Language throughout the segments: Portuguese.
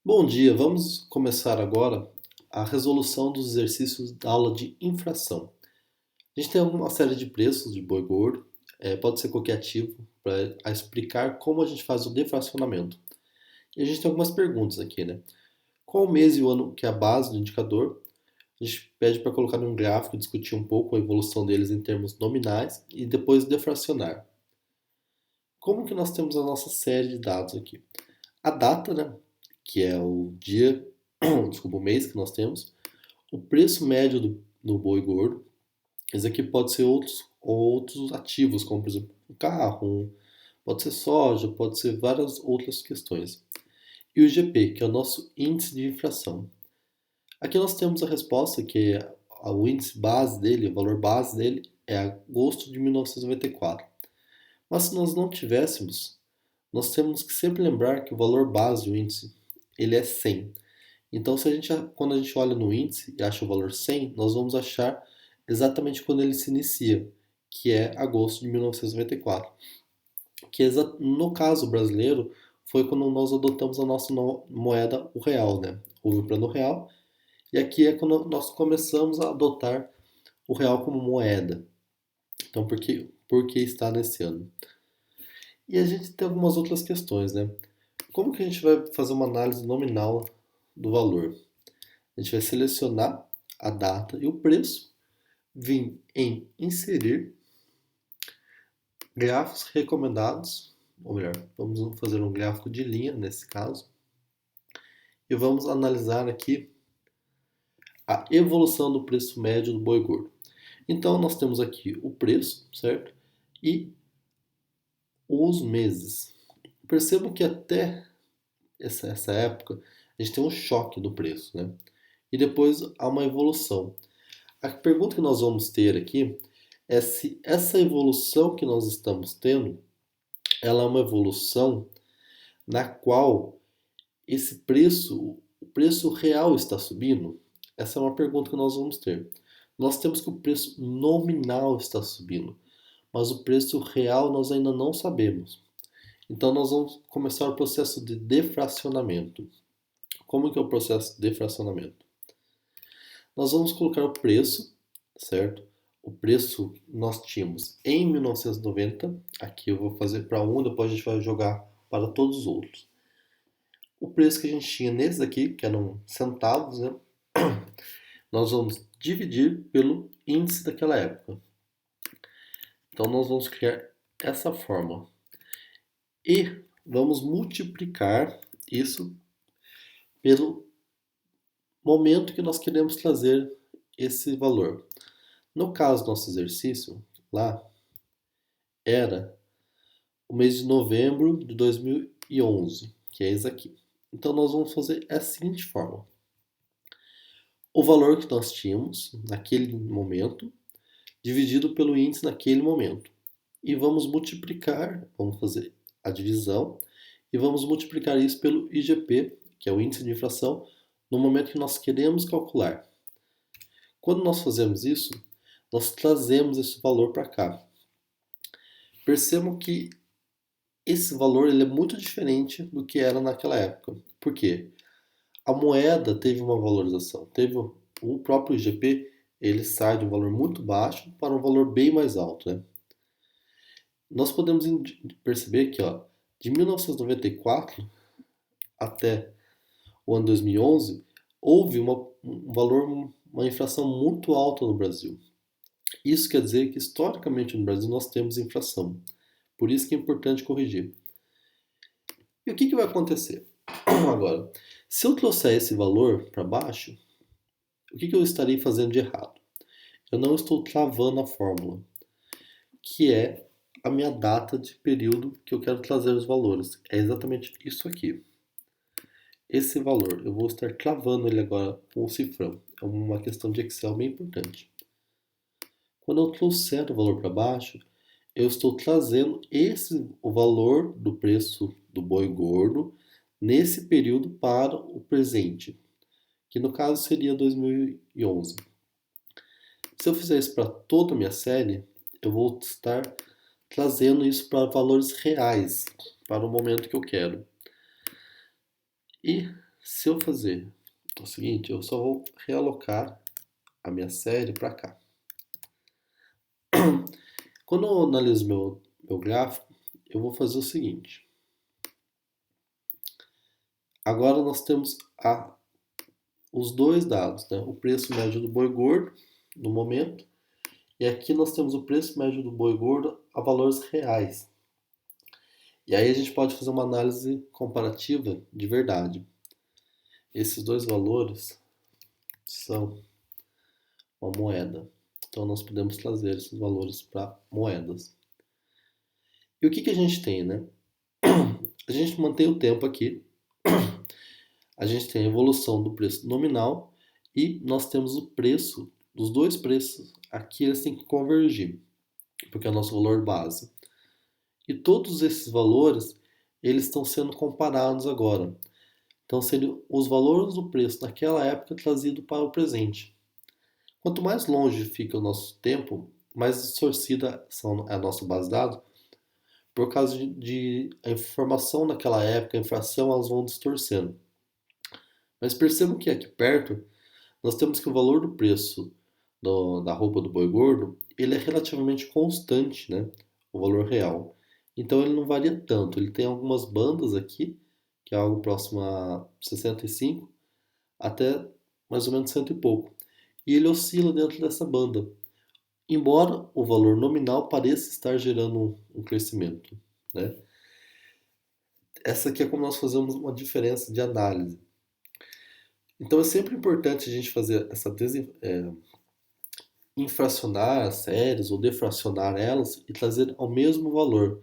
Bom dia, vamos começar agora a resolução dos exercícios da aula de infração. A gente tem uma série de preços de boi gordo, pode ser qualquer ativo, para explicar como a gente faz o defracionamento. E a gente tem algumas perguntas aqui, né? Qual o mês e o ano que é a base do indicador? A gente pede para colocar num gráfico e discutir um pouco a evolução deles em termos nominais e depois defracionar. Como que nós temos a nossa série de dados aqui? A data, né? Que é o dia, desculpa, o mês que nós temos. O preço médio do boi gordo, esse aqui pode ser outros ativos, como por exemplo um carro, pode ser soja, pode ser várias outras questões. E o IGP, que é o nosso índice de inflação. Aqui nós temos a resposta, que é o índice base dele, o valor base dele é agosto de 1994. Mas se nós não tivéssemos, nós temos que sempre lembrar que o valor base do índice ele é 100. Então, quando a gente olha no índice e acha o valor 100, nós vamos achar exatamente quando ele se inicia, que é agosto de 1994. Que no caso brasileiro foi quando nós adotamos a nossa moeda, o real, né? Houve o plano real, e aqui é quando nós começamos a adotar o real como moeda. Então, por que está nesse ano? E a gente tem algumas outras questões, né? Como que a gente vai fazer uma análise nominal do valor? A gente vai selecionar a data e o preço, vir em inserir gráficos recomendados, ou melhor, vamos fazer um gráfico de linha nesse caso, e vamos analisar aqui a evolução do preço médio do boi gordo. Então nós temos aqui o preço, certo? E os meses. Percebam que até essa época a gente tem um choque do preço, né? E depois há uma evolução. A pergunta que nós vamos ter aqui é se essa evolução que nós estamos tendo, ela é uma evolução na qual o preço real está subindo? Essa é uma pergunta que nós vamos ter. Nós temos que o preço nominal está subindo, mas o preço real nós ainda não sabemos. Então nós vamos começar o processo de defracionamento. Como que é o processo de defracionamento? Nós vamos colocar o preço, certo? O preço nós tínhamos em 1990. Aqui eu vou fazer para um, depois a gente vai jogar para todos os outros. O preço que a gente tinha nesses aqui, que eram centavos, né? Nós vamos dividir pelo índice daquela época. Então nós vamos criar essa fórmula. E vamos multiplicar isso pelo momento que nós queremos trazer esse valor. No caso do nosso exercício, lá era o mês de novembro de 2011, que é esse aqui. Então nós vamos fazer a seguinte forma. O valor que nós tínhamos naquele momento, dividido pelo índice naquele momento. E vamos multiplicar, vamos fazer a divisão, e vamos multiplicar isso pelo IGP, que é o índice de inflação, no momento que nós queremos calcular. Quando nós fazemos isso, nós trazemos esse valor para cá. Percebam que esse valor ele é muito diferente do que era naquela época. Por quê? A moeda teve uma valorização. Teve o próprio IGP, ele sai de um valor muito baixo para um valor bem mais alto, né? Nós podemos perceber que, ó, de 1994 até o ano 2011, houve uma inflação muito alta no Brasil. Isso quer dizer que historicamente no Brasil nós temos inflação. Por isso que é importante corrigir. E o que vai acontecer agora? Se eu trouxer esse valor para baixo, o que eu estarei fazendo de errado? Eu não estou travando a fórmula, que é a minha data de período que eu quero trazer os valores. É exatamente isso aqui. Esse valor, eu vou estar travando ele agora com o cifrão. É uma questão de Excel bem importante. Quando eu trouxer o valor para baixo, eu estou trazendo o valor do preço do boi gordo nesse período para o presente, que no caso seria 2011. Se eu fizer isso para toda a minha série, eu vou estar trazendo isso para valores reais, para o momento que eu quero. E Se eu fazer o seguinte, eu só vou realocar a minha série para cá. Quando eu analiso meu gráfico, eu vou fazer o seguinte. Agora nós temos os dois dados, né? O preço médio do boi gordo no momento, e aqui nós temos o preço médio do boi gordo a valores reais. E aí a gente pode fazer uma análise comparativa de verdade. Esses dois valores são uma moeda. Então nós podemos trazer esses valores para moedas. E o que a gente tem, né? A gente mantém o tempo aqui, a gente tem a evolução do preço nominal e nós temos o preço, dos dois preços, aqui eles têm que convergir, porque é o nosso valor base. E todos esses valores, eles estão sendo comparados agora. Então seriam os valores do preço naquela época trazido para o presente. Quanto mais longe fica o nosso tempo, mais distorcida é a nossa base de dados, por causa de a informação naquela época, a inflação, elas vão distorcendo. Mas percebam que aqui perto nós temos que o valor do preço da roupa do boi gordo, ele é relativamente constante, né? O valor real. Então ele não varia tanto. Ele tem algumas bandas aqui, que é algo próximo a 65, até mais ou menos cento e pouco. E ele oscila dentro dessa banda, embora o valor nominal pareça estar gerando um crescimento, né? Essa aqui é como nós fazemos uma diferença de análise. Então é sempre importante a gente fazer essa infracionar as séries ou defracionar elas e trazer ao mesmo valor.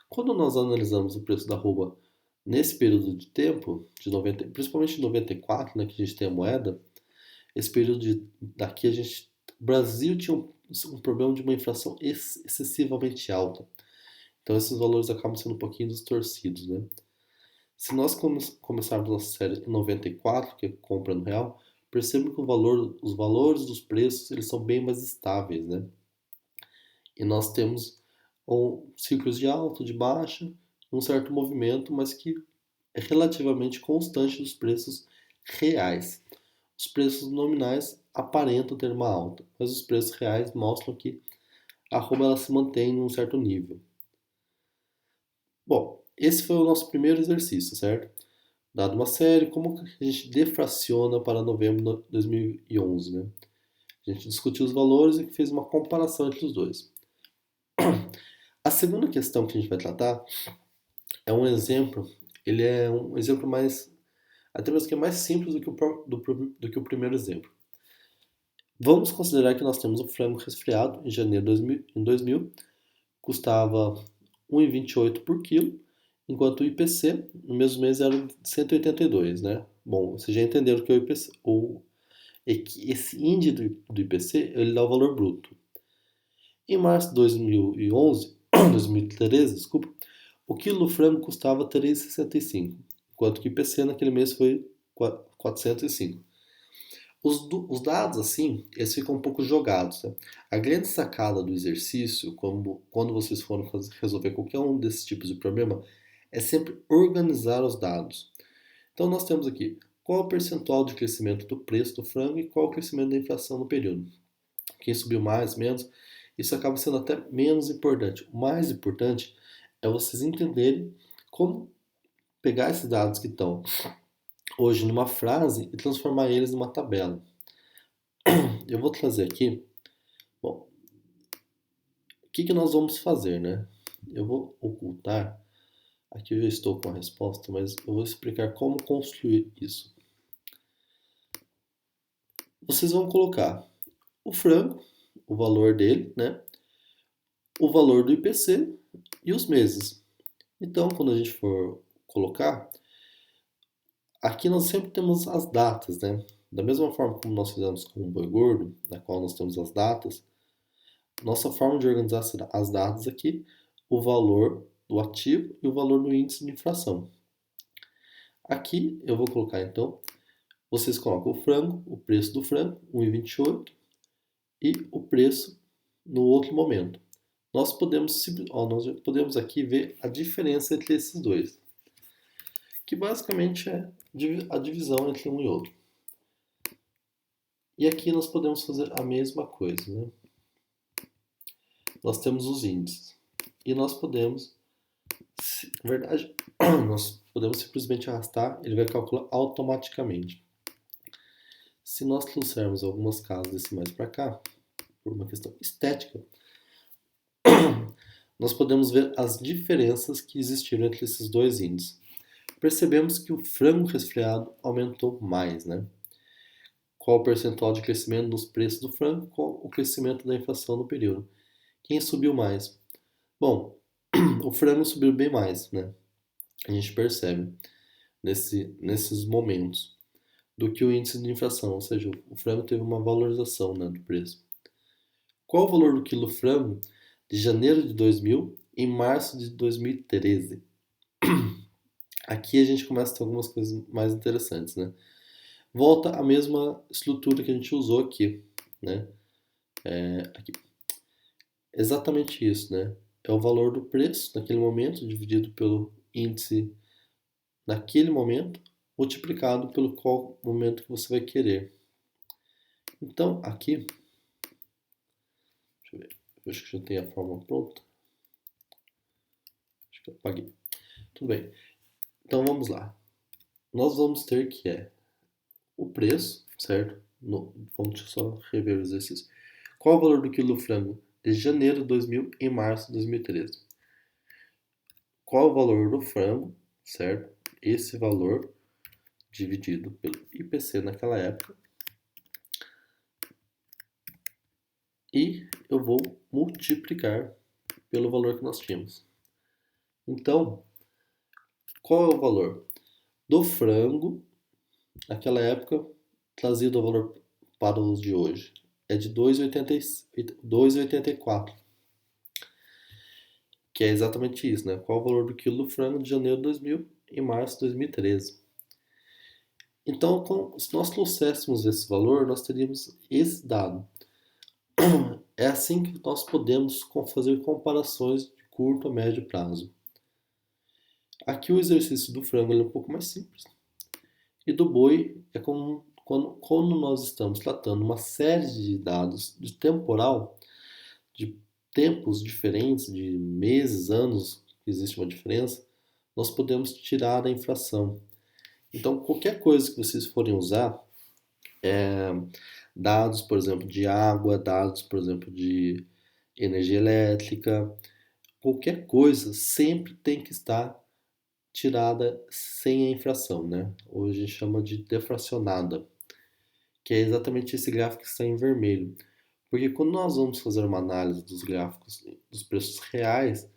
Quando nós analisamos o preço da arroba nesse período de tempo, principalmente de 94, né, que a gente tem a moeda, esse período daqui o Brasil tinha um problema de uma inflação excessivamente alta. Então esses valores acabam sendo um pouquinho distorcidos, né? Se nós começarmos nossa série em 94, que é compra no real, percebam que os valores dos preços eles são bem mais estáveis, né? E nós temos ciclos de alta, de baixa, um certo movimento, mas que é relativamente constante dos preços reais. Os preços nominais aparentam ter uma alta, mas os preços reais mostram que a arroba ela se mantém em um certo nível. Bom, esse foi o nosso primeiro exercício, certo? Dado uma série, como a gente defraciona para novembro de 2011, né? A gente discutiu os valores e fez uma comparação entre os dois. A segunda questão que a gente vai tratar é um exemplo, ele é um exemplo mais, até mesmo que é mais simples do que o primeiro exemplo. Vamos considerar que nós temos um frango resfriado em janeiro de 2000, custava 1,28 por quilo, enquanto o IPC no mesmo mês era 182, né? Bom, vocês já entenderam que o IPC, esse índice do IPC ele dá o valor bruto. Em março de 2011, 2013, desculpa, o quilo do frango custava 3,65, enquanto que o IPC naquele mês foi 405. Os dados, assim, eles ficam um pouco jogados. Né? A grande sacada do exercício, quando vocês forem resolver qualquer um desses tipos de problema, é sempre organizar os dados. Então, nós temos aqui qual é o percentual de crescimento do preço do frango e qual é o crescimento da inflação no período. Quem subiu mais, menos, isso acaba sendo até menos importante. O mais importante é vocês entenderem como pegar esses dados que estão hoje numa frase e transformar eles numa tabela. Eu vou trazer aqui, bom, o que nós vamos fazer, né? Eu vou ocultar, aqui eu já estou com a resposta, mas eu vou explicar como construir isso. Vocês vão colocar o frango, o valor dele, né? O valor do IPC e os meses. Então, quando a gente for colocar, aqui nós sempre temos as datas, né? Da mesma forma como nós fizemos com o boi gordo, na qual nós temos as datas, nossa forma de organizar as datas aqui, o valor do ativo e o valor do índice de inflação. Aqui eu vou colocar então, vocês colocam o frango, o preço do frango, 1,28, e o preço no outro momento. Nós podemos aqui ver a diferença entre esses dois. que basicamente é a divisão entre um e outro. E aqui nós podemos fazer a mesma coisa, né? Nós temos os índices. E nós podemos, na verdade, nós podemos simplesmente arrastar, ele vai calcular automaticamente. Se nós trouxermos algumas casas decimais para cá, por uma questão estética, nós podemos ver as diferenças que existiram entre esses dois índices. Percebemos que o frango resfriado aumentou mais, né? Qual o percentual de crescimento dos preços do frango? Qual o crescimento da inflação no período? Quem subiu mais? Bom, o frango subiu bem mais, né? A gente percebe nesses momentos do que o índice de inflação, ou seja, o frango teve uma valorização, né, do preço. Qual o valor do quilo frango de janeiro de 2000 em março de 2013? Aqui a gente começa a ter algumas coisas mais interessantes, né? Volta a mesma estrutura que a gente usou aqui, né? Aqui. Exatamente isso, né? É o valor do preço naquele momento dividido pelo índice naquele momento multiplicado pelo qual momento que você vai querer. Então, aqui, deixa eu ver, eu acho que já tem a forma pronta. Acho que eu apaguei. Tudo bem. Então, vamos lá. Nós vamos ter que o preço, certo? Vamos só rever o exercício. Qual o valor do quilo do frango de janeiro de 2000 e março de 2013? Qual o valor do frango, certo? Esse valor dividido pelo IPC naquela época. E eu vou multiplicar pelo valor que nós tínhamos. Então, qual é o valor do frango naquela época trazido ao valor para os de hoje? É de 2,84, que é exatamente isso, né? Qual o valor do quilo do frango de janeiro de 2000 e março de 2013? Então, se nós trouxéssemos esse valor, nós teríamos esse dado. É assim que nós podemos fazer comparações de curto a médio prazo. Aqui o exercício do frango é um pouco mais simples. E do boi é como quando nós estamos tratando uma série de dados de temporal, de tempos diferentes, de meses, anos, existe uma diferença, nós podemos tirar a inflação. Então, qualquer coisa que vocês forem usar, dados, por exemplo, de água, dados, por exemplo, de energia elétrica, qualquer coisa sempre tem que estar tirada sem a inflação, né? Hoje a gente chama de deflacionada, que é exatamente esse gráfico que está em vermelho. Porque quando nós vamos fazer uma análise dos gráficos dos preços reais,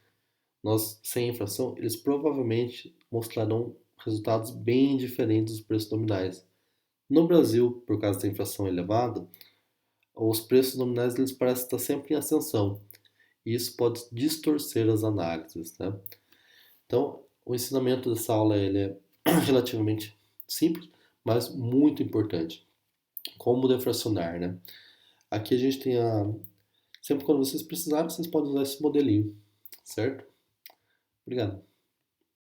nós sem inflação, eles provavelmente mostrarão resultados bem diferentes dos preços nominais. No Brasil, por causa da inflação elevada, os preços nominais eles parecem estar sempre em ascensão. E isso pode distorcer as análises, né? Então, o ensinamento dessa aula ele é relativamente simples, mas muito importante. Como deflacionar, né? Aqui a gente tem sempre quando vocês precisarem, vocês podem usar esse modelinho, certo? Obrigado.